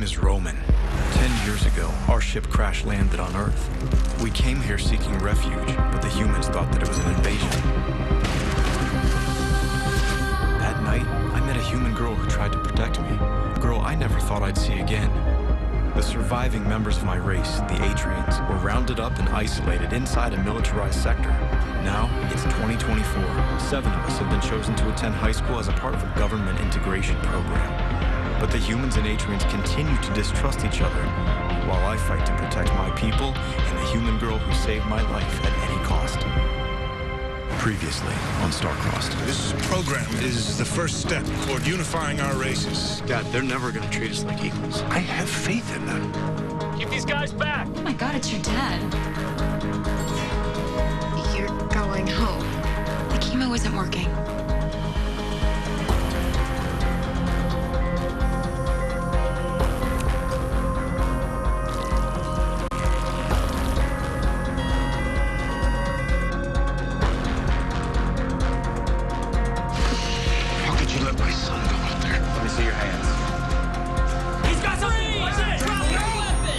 name is Roman. 10 years ago, our ship crash-landed on Earth. We came here seeking refuge, but the humans thought that it was an invasion. That night, I met a human girl who tried to protect me. A girl I never thought I'd see again. The surviving members of my race, the Atrians, were rounded up and isolated inside a militarized sector. Now, it's 2024. 7 of us have been chosen to attend high school as a part of a government integration program. But the humans and Atrians continue to distrust each other, while I fight to protect my people and the human girl who saved my life at any cost. Previously on Star-Crossed. This program is the first step toward unifying our races. Dad, they're never gonna treat us like equals. I have faith in them. Keep these guys back! Oh my God, it's your dad. You're going home. The chemo isn't working. How could you let my son go out there? Let me see your hands. He's got something! What's it? Drop your weapon!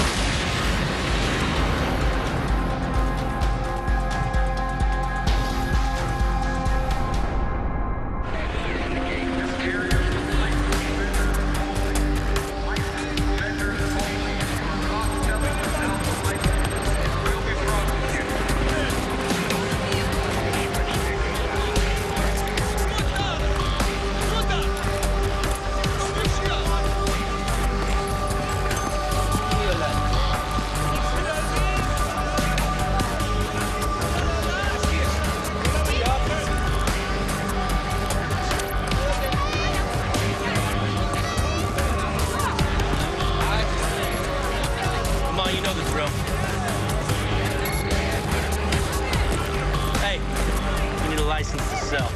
Come on, you know the drill. Hey, we need a license to sell.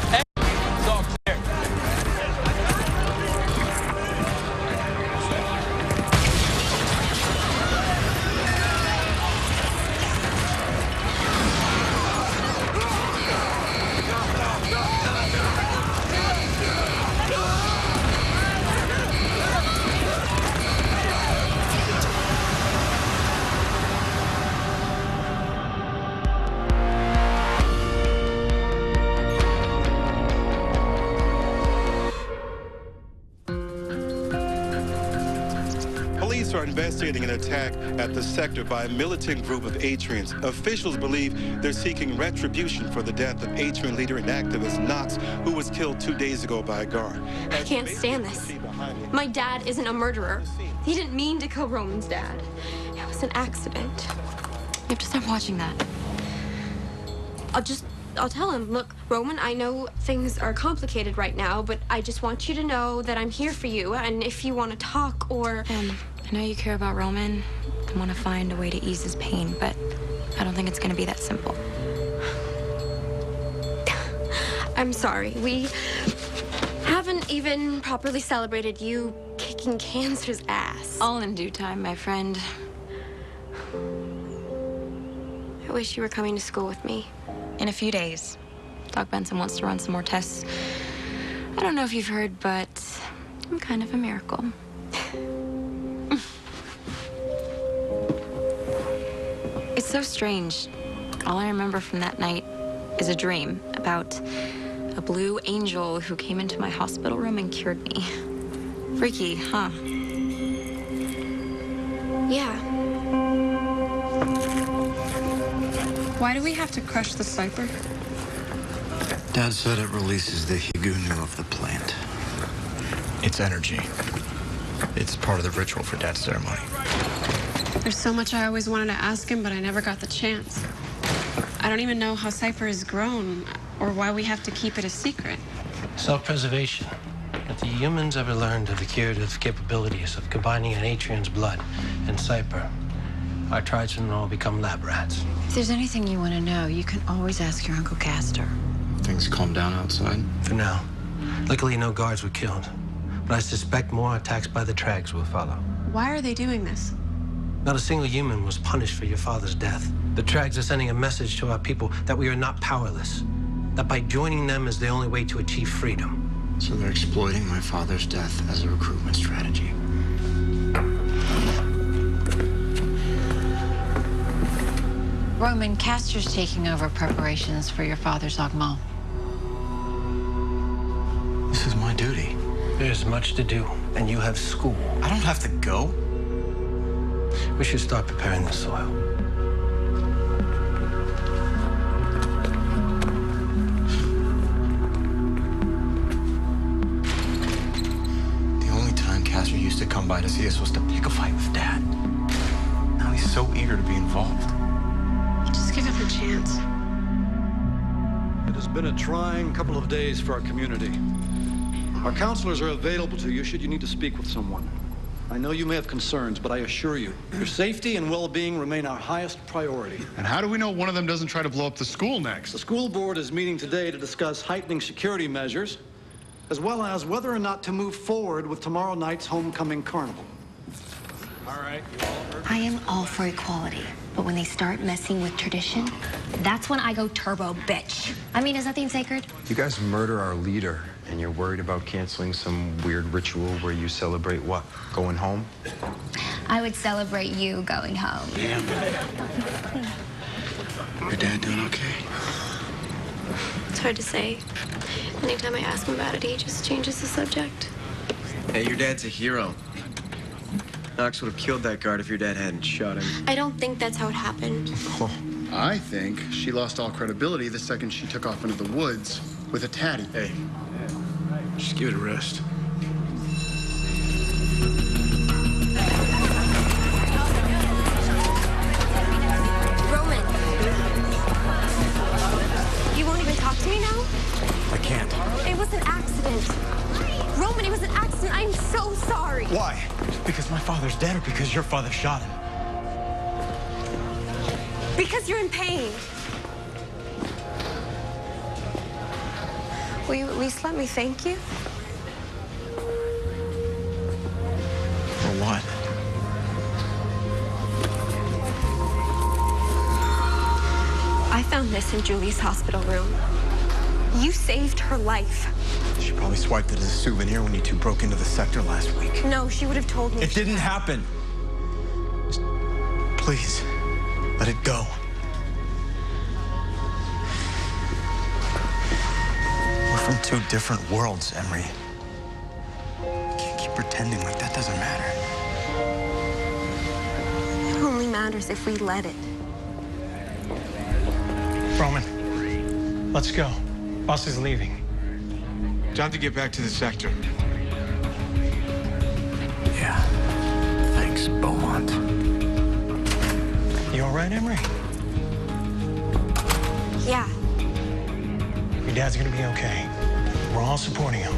Hey, it's all clear. Police are investigating an attack at the sector by a militant group of Atrians. Officials believe they're seeking retribution for the death of Atrian leader and activist Knox, who was killed 2 days ago by a guard. I can't stand this. My dad isn't a murderer. He didn't mean to kill Roman's dad. It was an accident. You have to stop watching that. I'll tell him, look, Roman, I know things are complicated right now, but I just want you to know that I'm here for you, and if you want to talk or... I know you care about Roman and want to find a way to ease his pain, but I don't think it's going to be that simple. I'm sorry. We haven't even properly celebrated you kicking cancer's ass. All in due time, my friend. I wish you were coming to school with me. In a few days, Doc Benson wants to run some more tests. I don't know if you've heard, but I'm kind of a miracle. It's so strange. All I remember from that night is a dream about a blue angel who came into my hospital room and cured me. Freaky, huh? Yeah. Why do we have to crush the Cypher? Dad said it releases the Higunu of the plant. It's energy. It's part of the ritual for Dad's ceremony. There's so much I always wanted to ask him, but I never got the chance. I don't even know how Cypher is grown, or why we have to keep it a secret. Self-preservation. If the humans ever learned of the curative capabilities of combining an Atrian's blood and Cypher, our tribesmen will all become lab rats. If there's anything you want to know, you can always ask your Uncle Castor. Things calm down outside. For now. Luckily, no guards were killed. But I suspect more attacks by the Trags will follow. Why are they doing this? Not a single human was punished for your father's death. The Trags are sending a message to our people that we are not powerless, that by joining them is the only way to achieve freedom. So they're exploiting my father's death as a recruitment strategy. Roman, Castor's taking over preparations for your father's Agma. This is my duty. There's much to do, and you have school. I don't have to go. We should start preparing the soil. The only time Castor used to come by to see us was to pick a fight with Dad. Now he's so eager to be involved. Just give him a chance. It has been a trying couple of days for our community. Our counselors are available to you should you need to speak with someone. I know you may have concerns, but I assure you, your safety and well-being remain our highest priority. And how do we know one of them doesn't try to blow up the school next? The school board is meeting today to discuss heightening security measures, as well as whether or not to move forward with tomorrow night's homecoming carnival. All right, you all heard. I am all for equality, but when they start messing with tradition, that's when I go turbo bitch. I mean, is nothing sacred? You guys murder our leader, and you're worried about canceling some weird ritual where you celebrate what? Going home? I would celebrate you going home. Damn. Your dad doing okay? It's hard to say. Anytime I ask him about it, he just changes the subject. Hey, your dad's a hero. Knox would have killed that guard if your dad hadn't shot him. I don't think that's how it happened. Oh, I think she lost all credibility the second she took off into the woods with a tatty. Hey, just give it a rest. Roman. You won't even talk to me now? I can't. It was an accident. Roman, it was an accident. I'm so sorry. Why? Because my father's dead or because your father shot him? Because you're in pain. Will you at least let me thank you? For what? I found this in Julie's hospital room. You saved her life. She probably swiped it as a souvenir when you two broke into the sector last week. No, she would have told me. It didn't happen. Just, please, let it go. We're from two different worlds, Emery. You can't keep pretending like that doesn't matter. It only matters if we let it. Roman, let's go. Boss is leaving. Time to get back to the sector. Yeah. Thanks, Beaumont. You all right, Emery? Yeah. Your dad's gonna be okay. We're all supporting him.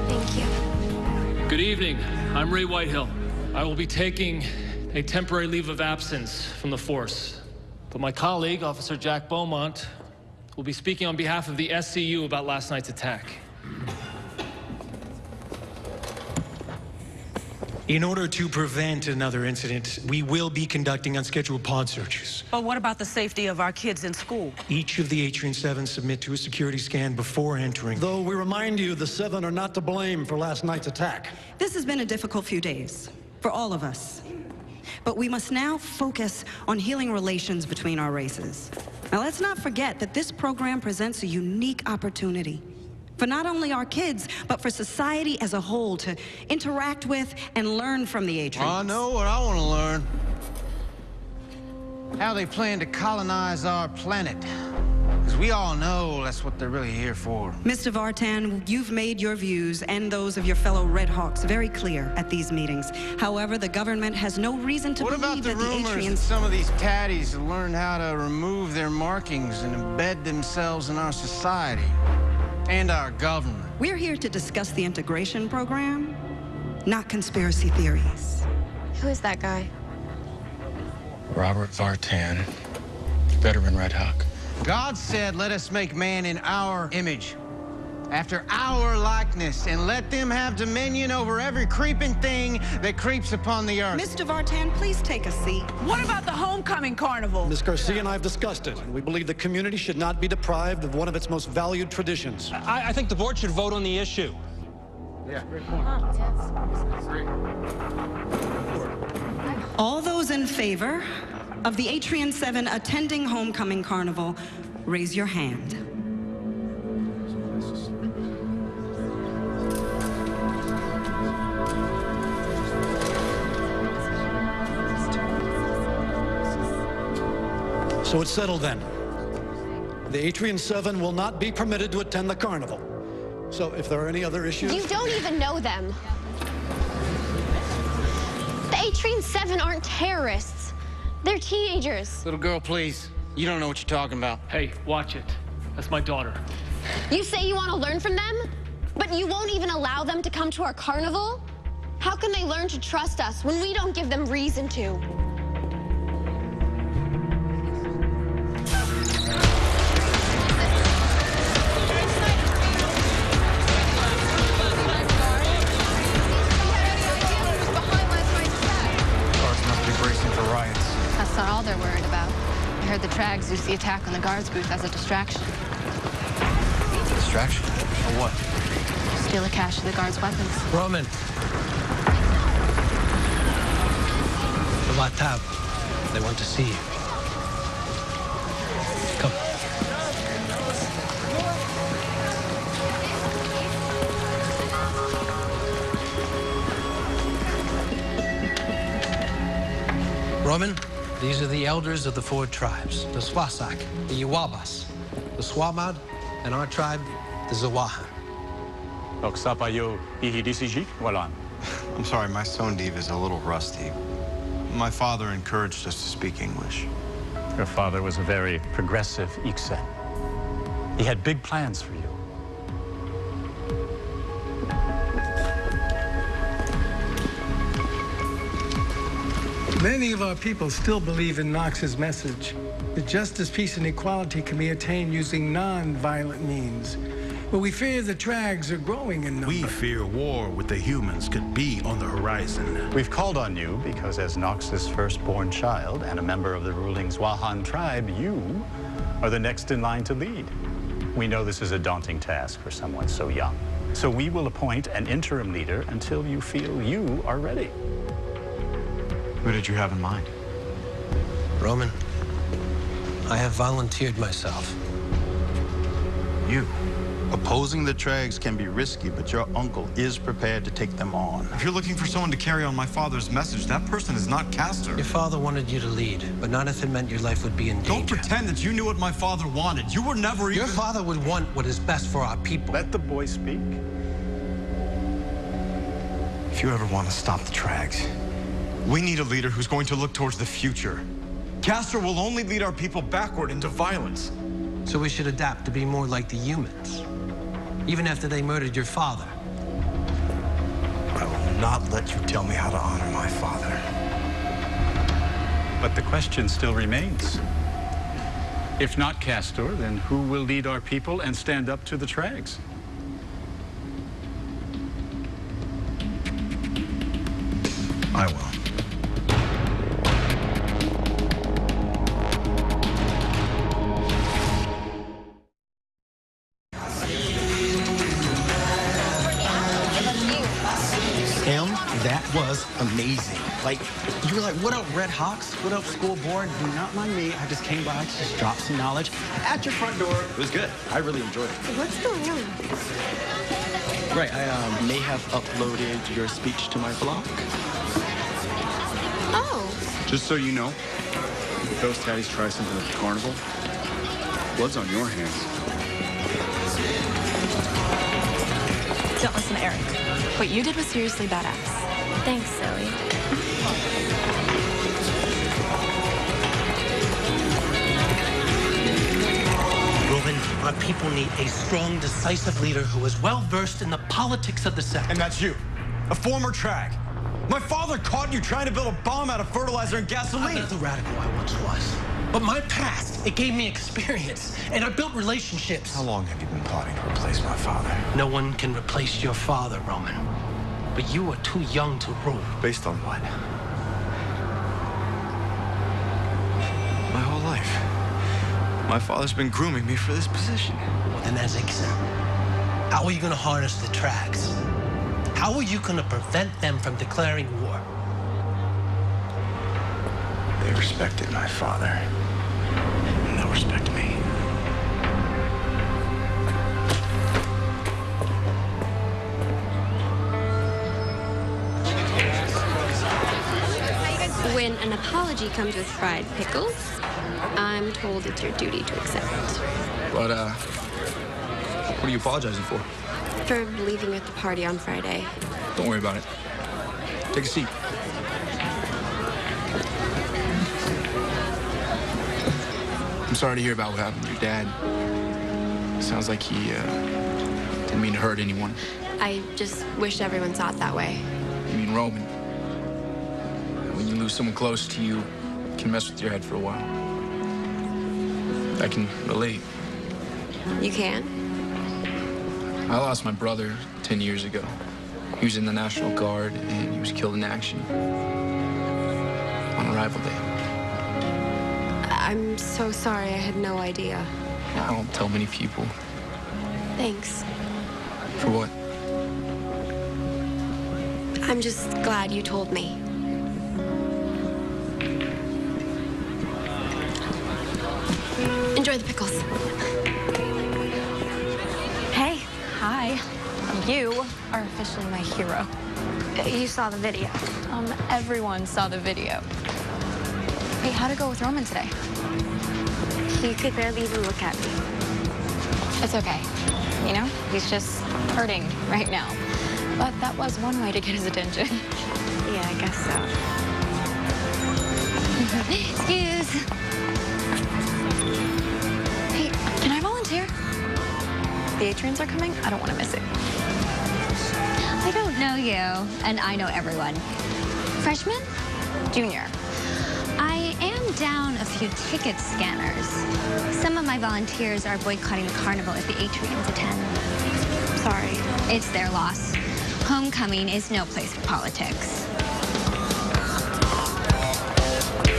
Thank you. Good evening. I'm Ray Whitehill. I will be taking a temporary leave of absence from the force. But my colleague, Officer Jack Beaumont, will be speaking on behalf of the SCU about last night's attack. In order to prevent another incident, we will be conducting unscheduled pod searches. But what about the safety of our kids in school? Each of the Atrian 7 submit to a security scan before entering. Though we remind you, the 7 are not to blame for last night's attack. This has been a difficult few days for all of us. But we must now focus on healing relations between our races. Now, let's not forget that this program presents a unique opportunity for not only our kids, but for society as a whole to interact with and learn from the Atrians. I know what I want to learn. How they plan to colonize our planet. Because we all know that's what they're really here for. Mr. Vartan, you've made your views and those of your fellow Red Hawks very clear at these meetings. However, the government has no reason to believe that the rumors that Atrians... some of these tatties have learned how to remove their markings and embed themselves in our society and our government? We're here to discuss the integration program, not conspiracy theories. Who is that guy? Robert Vartan, veteran Red Hawk. God said, let us make man in our image. after our likeness and let them have dominion over every creeping thing that creeps upon the earth. Mr. Vartan, please take a seat. What about the homecoming carnival? Ms. Garcia and I have discussed it, and we believe the community should not be deprived of one of its most valued traditions. I think the board should vote on the issue. Yeah, great point. All those in favor of the Atrian 7 attending Homecoming Carnival, raise your hand. So it's settled then. The Atrian 7 will not be permitted to attend the carnival. So if there are any other issues... You don't even know them. The Atrian 7 aren't terrorists. They're teenagers. Little girl, please. You don't know what you're talking about. Hey, watch it. That's my daughter. You say you want to learn from them, but you won't even allow them to come to our carnival? How can they learn to trust us when we don't give them reason to? That's not all they're worried about. I heard the Trags used the attack on the guards booth as a distraction. Distraction? For what? Steal a cache of the guards' weapons. Roman. The Vatab. They want to see you. Come. Roman, these are the elders of the 4 tribes, the Swasak, the Yuwabas, the Swamad, and our tribe, the Zawahan. I'm sorry, my Sondiv is a little rusty. My father encouraged us to speak English. Your father was a very progressive Iksen. He had big plans for you. Many of our people still believe in Knox's message that justice, peace, and equality can be attained using non-violent means. But we fear the Trags are growing in number. We fear war with the humans could be on the horizon. We've called on you because as Knox's firstborn child and a member of the ruling Zwahan tribe, you are the next in line to lead. We know this is a daunting task for someone so young. So we will appoint an interim leader until you feel you are ready. Who did you have in mind? Roman, I have volunteered myself. You? Opposing the Trags can be risky, but your uncle is prepared to take them on. If you're looking for someone to carry on my father's message, that person is not Castor. Your father wanted you to lead, but not if it meant your life would be in danger. Don't pretend that you knew what my father wanted. You were never even... Your father would want what is best for our people. Let the boy speak. If you ever want to stop the Trags, we need a leader who's going to look towards the future. Castor will only lead our people backward into violence. So we should adapt to be more like the humans, even after they murdered your father. I will not let you tell me how to honor my father. But the question still remains. If not Castor, then who will lead our people and stand up to the Trags? I will. That was amazing. Like, you were like, what up, Red Hawks? What up, school board? Do not mind me. I just came by to just drop some knowledge at your front door. It was good. I really enjoyed it. What's going on? Right, I may have uploaded your speech to my blog. Oh. Just so you know, if those tatties try something at the carnival, blood's on your hands. Don't listen to Eric. What you did was seriously badass. Thanks, Zoe. Roman, our people need a strong, decisive leader who is well-versed in the politics of the sector. And that's you, a former Trag. My father caught you trying to build a bomb out of fertilizer and gasoline. I'm not the radical I once was. But my past, it gave me experience, and I built relationships. How long have you been plotting to replace my father? No one can replace your father, Roman. But you are too young to rule. Based on what? My whole life. My father's been grooming me for this position. Well, then as Ixen, how are you going to harness the tracks? How are you going to prevent them from declaring war? They respected my father, and they'll respect me. When an apology comes with fried pickles, I'm told it's your duty to accept. But, what are you apologizing for? For leaving at the party on Friday. Don't worry about it. Take a seat. I'm sorry to hear about what happened to your dad. Sounds like he, didn't mean to hurt anyone. I just wish everyone saw it that way. You mean Roman? When you lose someone close to you, it can mess with your head for a while. I can relate. You can? I lost my brother 10 years ago. He was in the National Guard, and he was killed in action on arrival day. I'm so sorry. I had no idea. I don't tell many people. Thanks. For what? I'm just glad you told me. Enjoy the pickles. Hey, hi. You are officially my hero. You saw the video. Everyone saw the video. Hey, how'd it go with Roman today? He could barely even look at me. It's okay. You know, he's just hurting right now. But that was one way to get his attention. Yeah, I guess so. Excuse. Hey, can I volunteer? The Atrians are coming. I don't want to miss it. I don't know you, and I know everyone. Freshman? Junior. I am down a few ticket scanners. Some of my volunteers are boycotting the carnival if the Atrians attend. Sorry. It's their loss. Homecoming is no place for politics.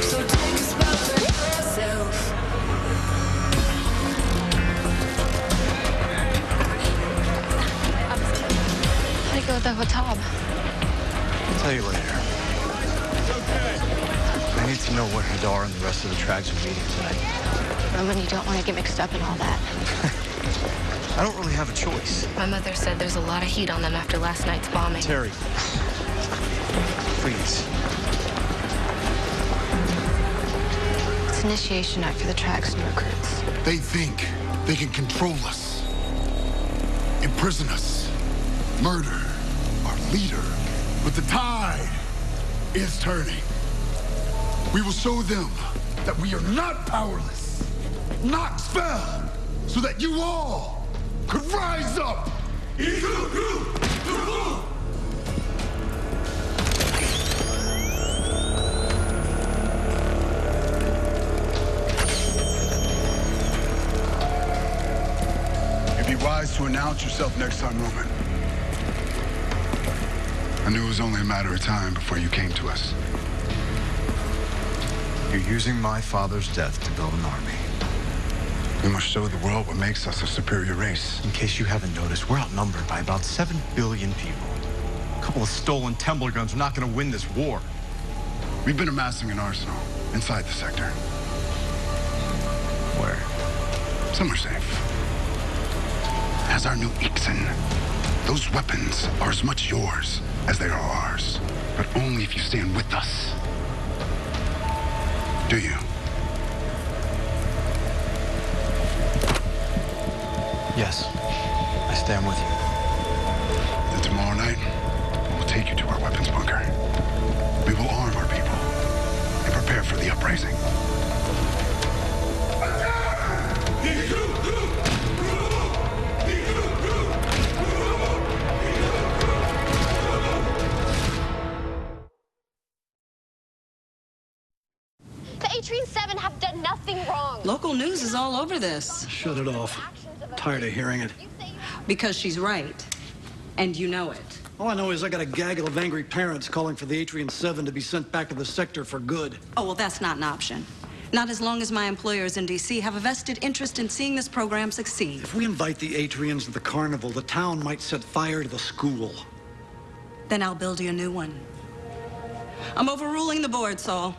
So take a spot for yourself. How'd it go with the hotel? I'll tell you later. I need to know where Hadar and the rest of the Trags are meeting tonight. Roman, you don't want to get mixed up in all that. I don't really have a choice. My mother said there's a lot of heat on them after last night's bombing. Terry, please. It's initiation night for the Trags new recruits. They think they can control us, imprison us, murder our leader. But the tide is turning. We will show them that we are not powerless. Nox fell so that you all could rise up. You'd be wise to announce yourself next time, Roman. I knew it was only a matter of time before you came to us. You're using my father's death to build an army. We must show the world what makes us a superior race. In case you haven't noticed, we're outnumbered by about 7 billion people. A couple of stolen Temple guns are not going to win this war. We've been amassing an arsenal inside the sector. Where? Somewhere safe. As our new Ixen, those weapons are as much yours as they are ours. But only if you stand with us. Do you? Yes, I stand with you. Then tomorrow night, we'll take you to our weapons bunker. We will arm our people and prepare for the uprising. The Atrian 7 have done nothing Local news is all over this. Shut it off. Tired of hearing it. Because she's right. And you know it. All I know is I got a gaggle of angry parents calling for the Atrian 7 to be sent back to the sector for good. Oh, well, that's not an option. Not as long as my employers in D.C. have a vested interest in seeing this program succeed. If we invite the Atrians to the carnival, the town might set fire to the school. Then I'll build you a new one. I'm overruling the board, Saul.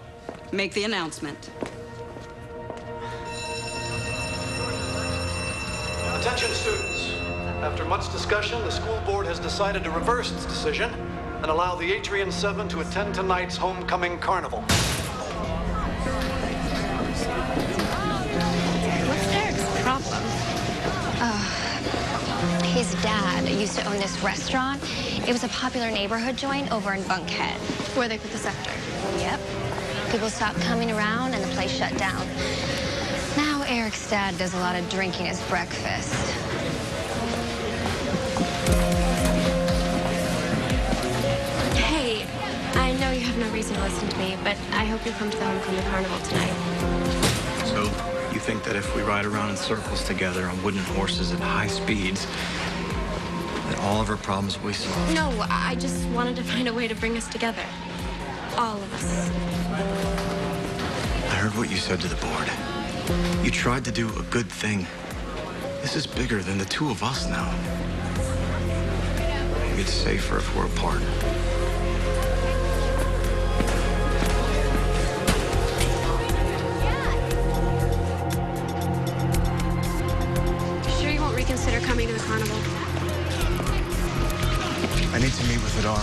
Make the announcement. Attention, students. After much discussion, the school board has decided to reverse its decision and allow the Atrian 7 to attend tonight's homecoming carnival. What's Eric's problem? His dad used to own this restaurant. It was a popular neighborhood joint over in Bunkhead. Where they put the sector? Yep. People stopped coming around and the place shut down. Now Eric's dad does a lot of drinking as breakfast. Hey, I know you have no reason to listen to me, but I hope you'll come to the homecoming carnival tonight. So, you think that if we ride around in circles together on wooden horses at high speeds, that all of our problems will be solved? No, I just wanted to find a way to bring us together. All of us. I heard what you said to the board. You tried to do a good thing. This is bigger than the two of us now. Maybe it's safer if we're apart. Sure you won't reconsider coming to the carnival? I need to meet with Hadar.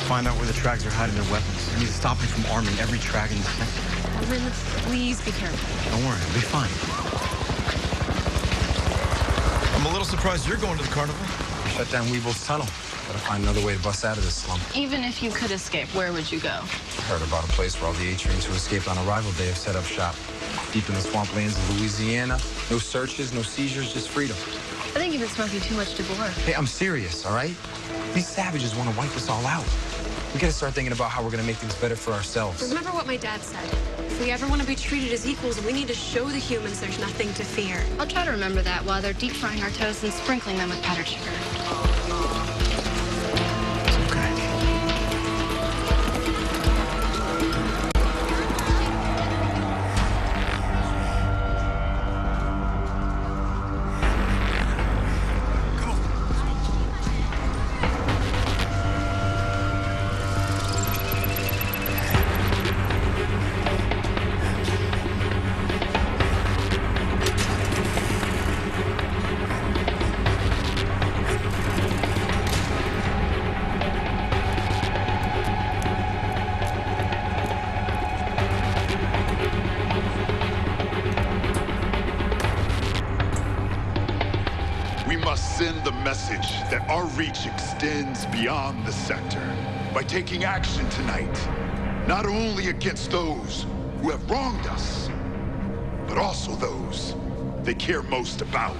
Find out where the Trags are hiding their weapons. I need to stop them from arming every Trag in the sector. Roman, please be careful. Don't worry, I'll be fine. I'm a little surprised you're going to the carnival. Shut down Weevil's tunnel. Gotta find another way to bust out of this slump. Even if you could escape, where would you go? Heard about a place where all the Atrians who escaped on arrival day have set up shop. Deep in the swamplands of Louisiana. No searches, no seizures, just freedom. I think you've been smoking too much DeBoer. Hey, I'm serious, all right? These savages want to wipe us all out. We gotta start thinking about how we're gonna make things better for ourselves. Remember what my dad said. If we ever want to be treated as equals, we need to show the humans there's nothing to fear. I'll try to remember that while they're deep frying our toast and sprinkling them with powdered sugar. Send the message that our reach extends beyond the sector by taking action tonight, not only against those who have wronged us, but also those they care most about.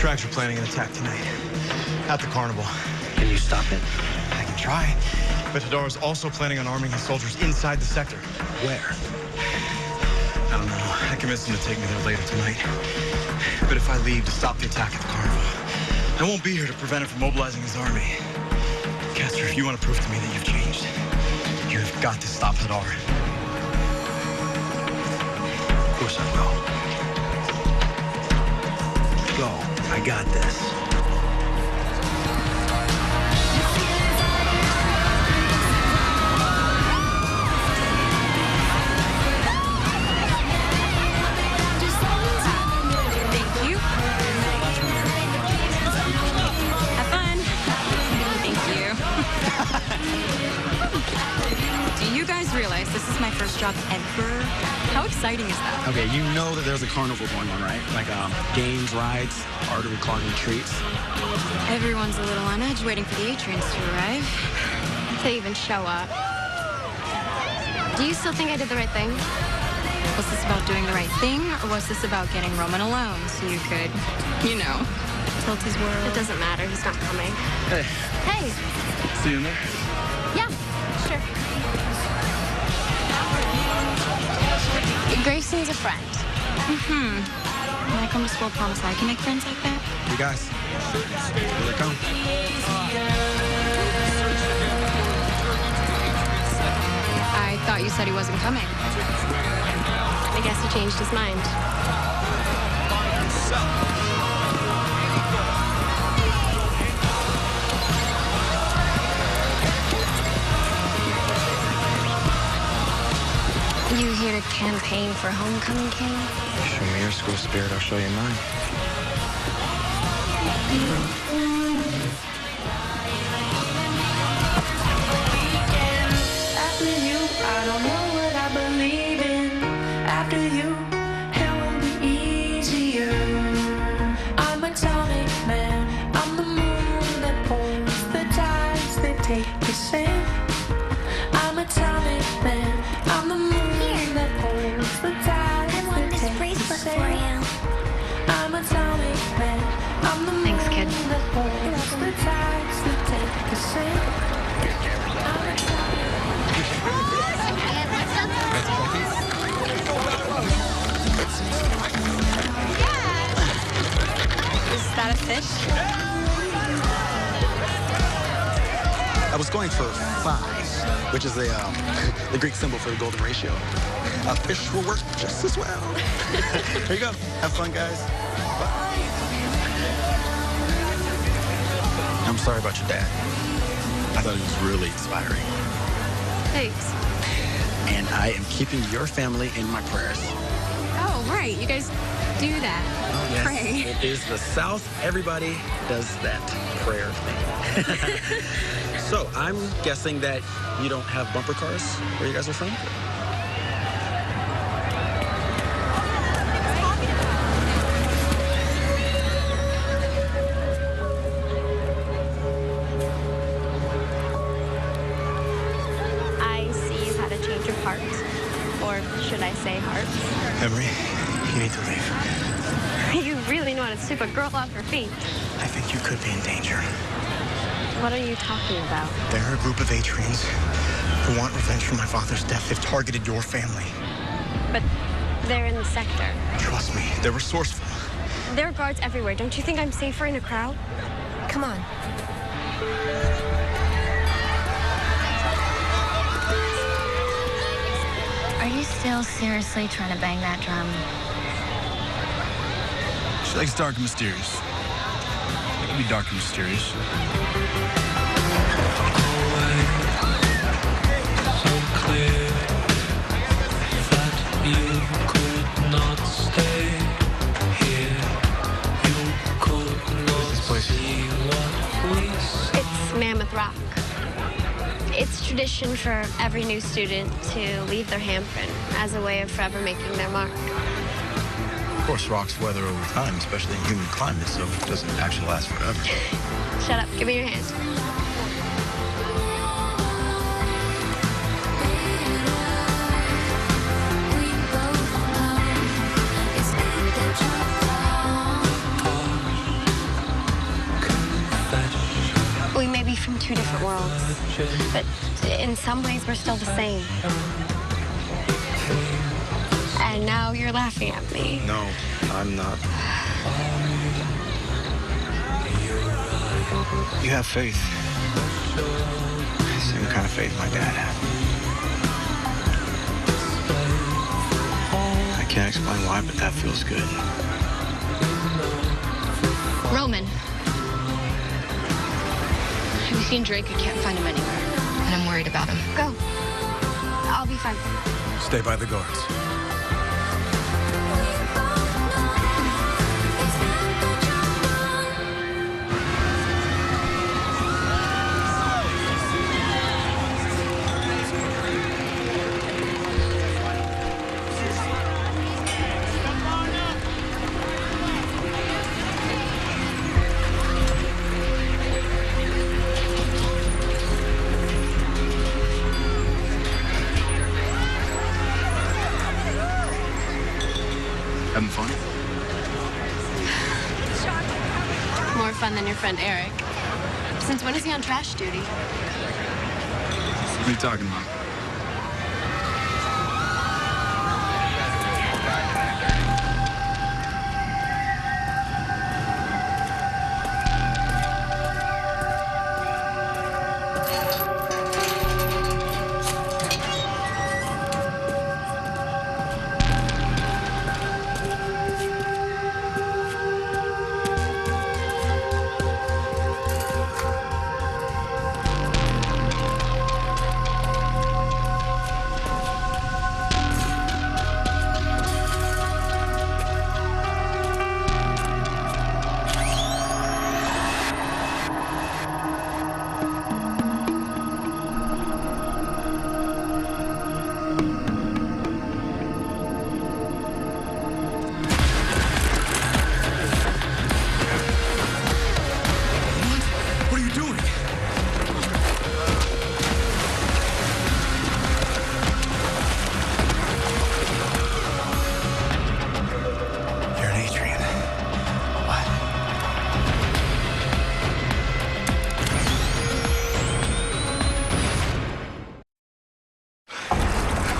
Trags are planning an attack tonight at the carnival. Can you stop it? I can try. But Hadar is also planning on arming his soldiers inside the sector. Where? I don't know. I convinced him to take me there later tonight. But if I leave to stop the attack at the carnival, I won't be here to prevent him from mobilizing his army. Castor, if you want to prove to me that you've changed, you have got to stop Hadar. Of course I will. Go. I got this. Thank you. Have fun. Thank you. Do you guys realize this is my first job ever? How exciting is that? Okay, you know that there's a carnival going on, right? Like games, rides. artery clogging treats. Everyone's a little on edge waiting for the Atrians to arrive. To even show up. Do you still think I did the right thing? Was this about doing the right thing, or was this about getting Roman alone so you could, you know, tilt his world? It doesn't matter. He's not coming. Hey. Hey. See you in there? Yeah, sure. Grace needs a friend. When I come to school, promise I can make friends like that. You guys, here they come. I thought you said he wasn't coming. I guess he changed his mind. You here to campaign for homecoming king? Show me your school spirit, I'll show you mine. After you, I don't know what I believe in. After you, it will be easier. I'm atomic man. I'm the moon that pulls the tides that take us in. I'm atomic man. I'm the moon that pulls the tides that take us in. I'm atomic man. I'm the moon that pulls the tides that take us in. Is that a fish? I was going for 5, which is the Greek symbol for the golden ratio. A fish will work just as well. Here you go. Have fun, guys. Bye. I'm sorry about your dad. I thought he was really inspiring. Thanks. And I am keeping your family in my prayers. Oh, right. You guys do that. Yes, Pray. it is the South. Everybody does that prayer thing. So I'm guessing that you don't have bumper cars where you guys are from? I see you had a change of heart. Or should I say hearts? Emery, you need to leave. You really know how to sweep a girl off her feet. I think you could be in danger. What are you talking about? There are a group of Atrians who want revenge for my father's death. They've targeted your family. But they're in the sector. Trust me, they're resourceful. There are guards everywhere. Don't you think I'm safer in a crowd? Come on. Are you still seriously trying to bang that drum? She likes dark and mysterious. It can be dark and mysterious. It's Mammoth Rock. It's tradition for every new student to leave their handprint as a way of forever making their mark. Of course, rocks weather over time, especially in humid climates, so it doesn't actually last forever. Shut up. Give me your hand. We may be from two different worlds, but in some ways we're still the same. And now you're laughing at me. No, I'm not. You have faith. Same kind of faith my dad had. I can't explain why, but that feels good. Roman. Have you seen Drake? I can't find him anywhere. And I'm worried about him. Go. I'll be fine. Stay by the guards. friend Eric. Since when is he on trash duty? What are you talking about?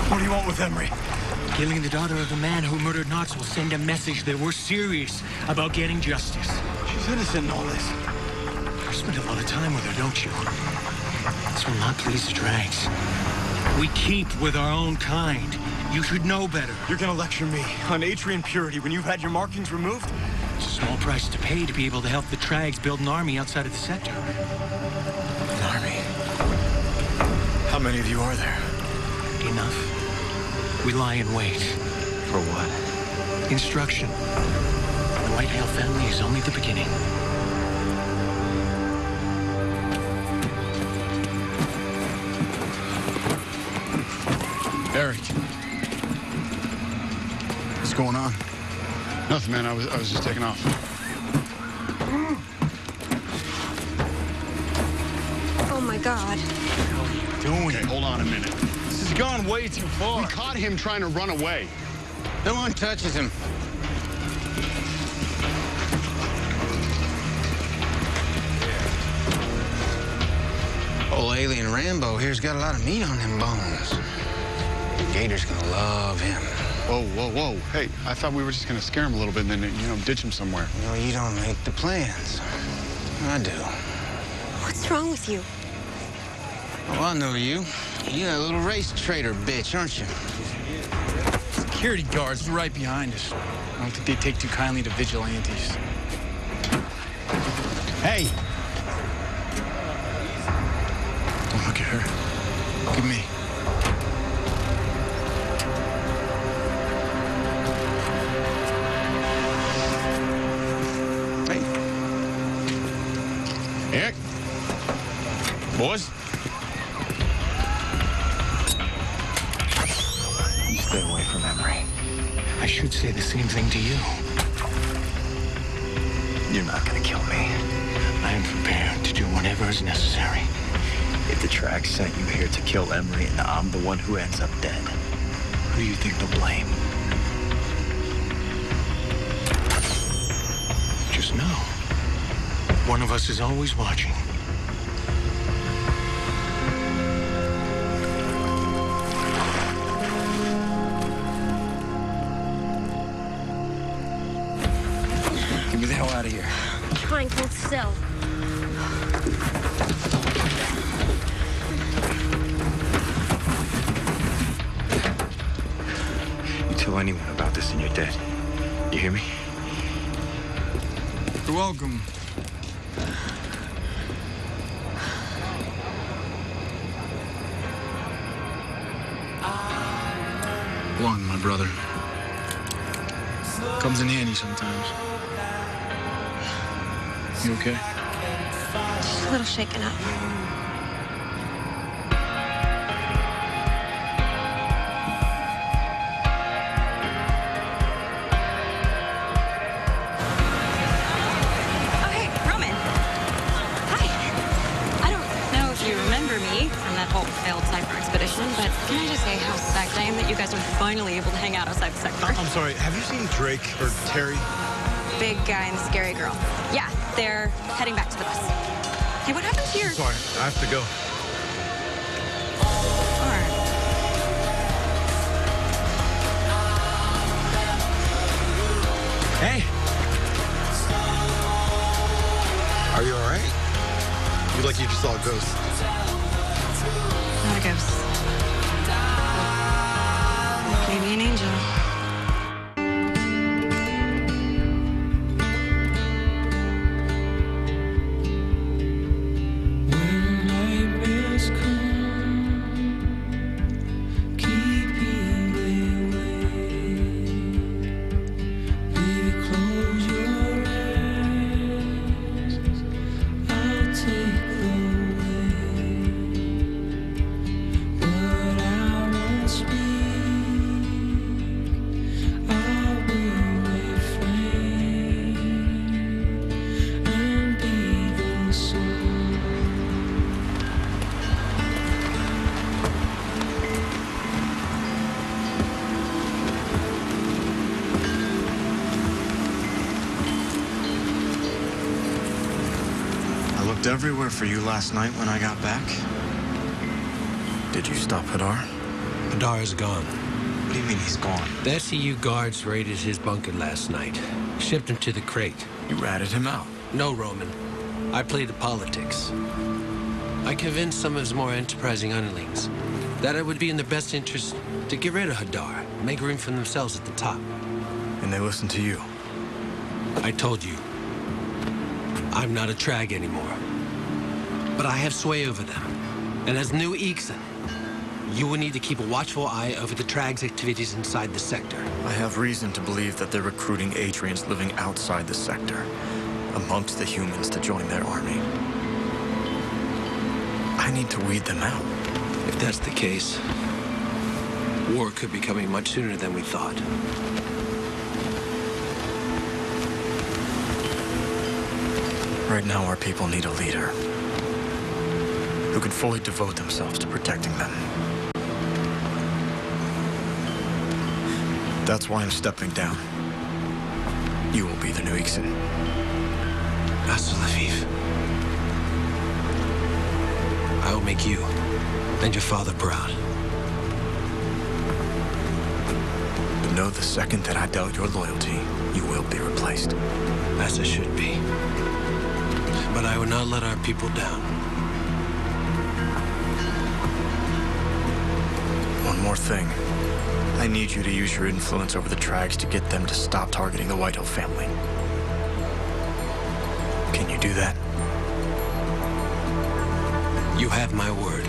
What do you want with Emery? Killing the daughter of the man who murdered Knox will send a message that we're serious about getting justice. She's innocent in all this. You spend a lot of time with her, don't you? This will not please the Drags. We keep with our own kind. You should know better. You're gonna lecture me on Atrian purity when you've had your markings removed? It's a small price to pay to be able to help the Trags build an army outside of the sector. An army? How many of you are there? Enough. We lie in wait. For what? Instruction. The Whitehale family is only the beginning. Eric. What's going on? Nothing, man. I was just taking off. Oh my God. Okay, hold on a minute. This has gone way too far. We caught him trying to run away. No one touches him. Old alien Rambo here's got a lot of meat on them bones. Gator's gonna love him. Whoa, whoa, whoa. Hey, I thought we were just gonna scare him a little bit and then, ditch him somewhere. No, you don't make the plans. I do. What's wrong with you? Oh, I know you. You're that little race traitor bitch, aren't you? Security guards right behind us. I don't think they take too kindly to vigilantes. Hey! Don't look at her. Look at me. Hey. Eric. Boys. Stay away from Emery. I should say the same thing to you. You're not gonna kill me. I am prepared to do whatever is necessary. If the Trags sent you here to kill Emery and I'm the one who ends up dead, who do you think they'll blame? Just know, one of us is always watching. Get me the hell out of here. Try and hold still. You tell anyone about this and you're dead. You hear me? You're welcome. Lung, my brother. Comes in handy sometimes. You okay? Just a little shaken up. Oh, hey, Roman. Hi. I don't know if you remember me from that whole failed Cypher expedition, but can I just say how psyched I am that you guys are finally able to hang out outside the sector? I'm sorry, have you seen Drake or Terry? Big guy and scary girl. Yeah, They're heading back to the bus. Hey, what happened to your... Sorry, I have to go. All right. Hey! Are you all right? You like you just saw a ghost. Not a ghost. Maybe an angel. Everywhere for you last night when I got back. Did you stop Hadar? Hadar is gone. What do you mean he's gone? The SCU guards raided his bunker last night. Shipped him to the crate. You ratted him out? No, Roman. I played the politics. I convinced some of his more enterprising underlings that it would be in their best interest to get rid of Hadar, make room for themselves at the top. And they listened to you? I told you. I'm not a Trag anymore. But I have sway over them. And as new Ixen, you will need to keep a watchful eye over the Trag's activities inside the sector. I have reason to believe that they're recruiting Adrians living outside the sector, amongst the humans to join their army. I need to weed them out. If that's the case, war could be coming much sooner than we thought. Right now, our people need a leader who can fully devote themselves to protecting them. That's why I'm stepping down. You will be the new Ixen. Asa Lviv. I will make you and your father proud. But know the second that I doubt your loyalty, you will be replaced. As it should be. But I will not let our people down. One more thing. I need you to use your influence over the Trags to get them to stop targeting the Whitehill family. Can you do that? You have my word.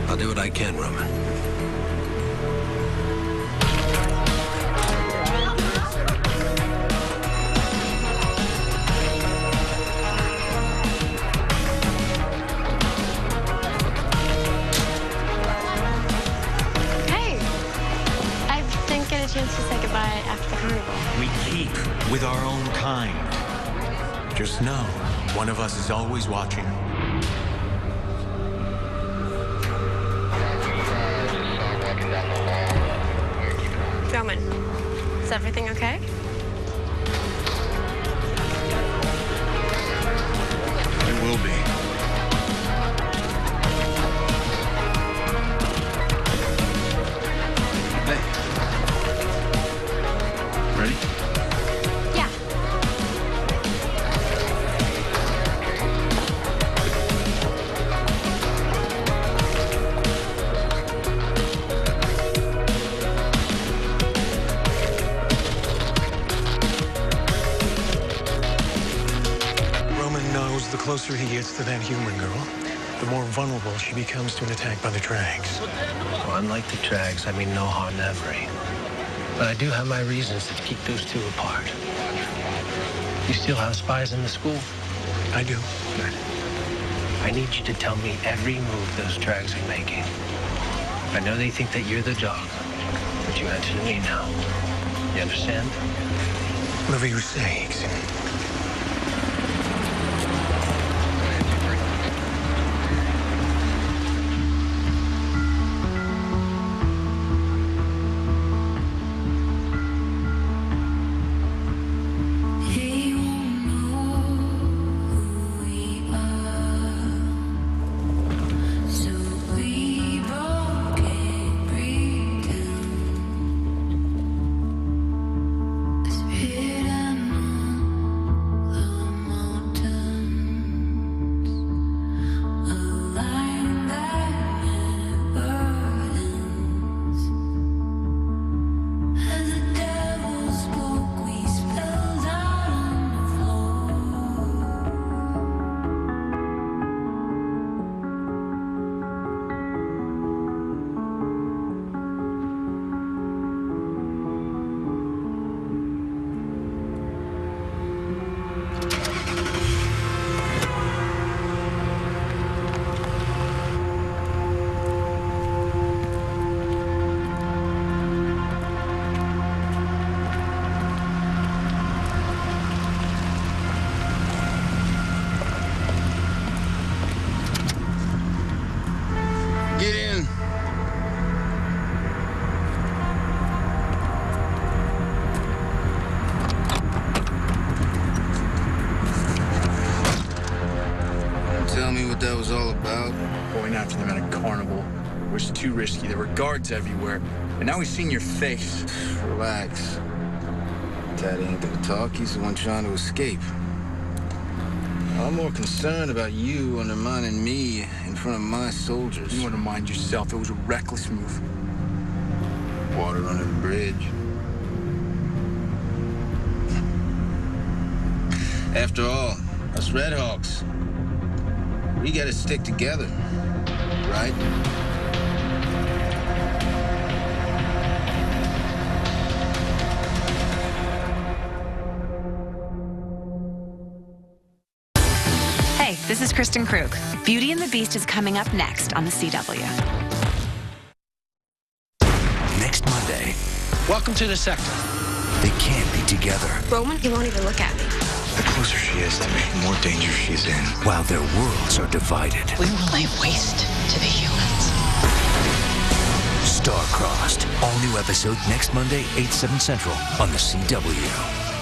I'll do what I can, Roman. Chance to say goodbye after the carnival. We keep with our own kind. Just know, one of us is always watching. Roman, is everything okay? It will be. Ready? Yeah. Roman knows the closer he gets to that human girl, the more vulnerable she becomes to an attack by the Trags. Well, unlike the Trags, I mean no harm to Emery. But I do have my reasons to keep those two apart. You still have spies in the school? I do. Good. I need you to tell me every move those Trags are making. I know they think that you're the dog, but you answer to me now. You understand? Whatever you say, Ixen. He won't know. that was all about? Going after them at a carnival was too risky. There were guards everywhere. And now we've seen your face. Relax. Daddy ain't gonna talk. He's the one trying to escape. I'm more concerned about you undermining me in front of my soldiers. You undermined yourself. It was a reckless move. Water under the bridge. After all, us Red Hawks, we gotta stick together, right? Hey, this is Kristen Krug. Beauty and the Beast is coming up next on the CW. Next Monday. Welcome to the sector. They can't be together. Roman, he won't even look at me. The closer she is to me, the more danger she's in. While their worlds are divided. We will lay waste to the humans. Star-crossed. All new episode next Monday, 8/7 Central on the CW.